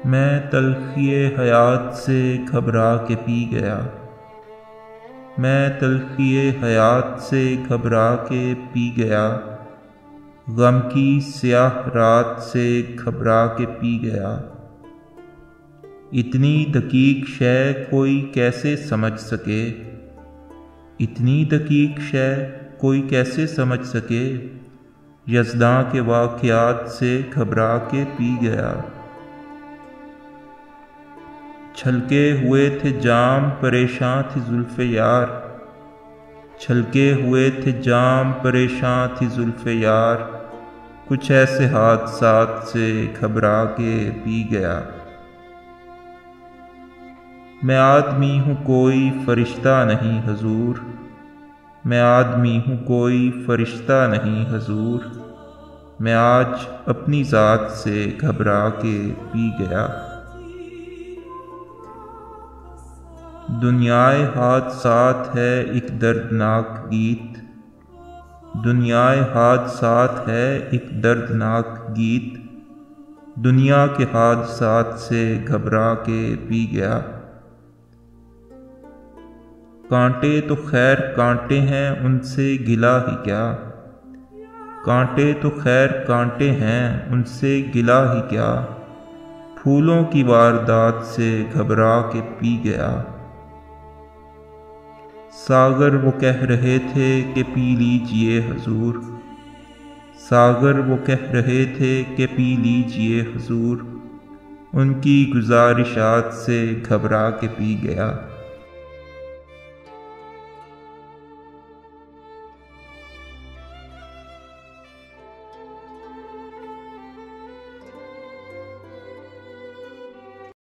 میں تلخی حیات سے گھبرا کے پی گیا، میں تلخی حیات سے گھبرا کے پی گیا، غم کی سیاہ رات سے گھبرا کے پی گیا۔ اتنی دقیق شے کوئی کیسے سمجھ سکے، اتنی دقیق شے کوئی کیسے سمجھ سکے، یزداں کے واقعات سے گھبرا کے پی گیا۔ چھلکے ہوئے تھے جام پریشاں تھی زلف یار، چھلکے ہوئے تھے جام پریشاں تھی زلف یار، کچھ ایسے حادثات سے گھبرا کے پی گیا۔ میں آدمی ہوں کوئی فرشتہ نہیں حضور، میں آدمی ہوں کوئی فرشتہ نہیں حضور، میں آج اپنی ذات سے گھبرا کے پی گیا۔ دنیائے حادثات ہے ایک دردناک گیت، دنیائے حادثات ہے ایک دردناک گیت، دنیا کے حادثات سے گھبرا کے پی گیا۔ کانٹے تو خیر کانٹے ہیں ان سے گلہ ہی کیا، کانٹے تو خیر کانٹے ہیں ان سے گلہ ہی کیا، پھولوں کی واردات سے گھبرا کے پی گیا۔ ساغر وہ کہہ رہے تھے کہ پی لیجئے حضور، ساغر وہ کہہ رہے تھے کہ پی لیجئے حضور، ان کی گزارشات سے گھبرا کے پی گیا۔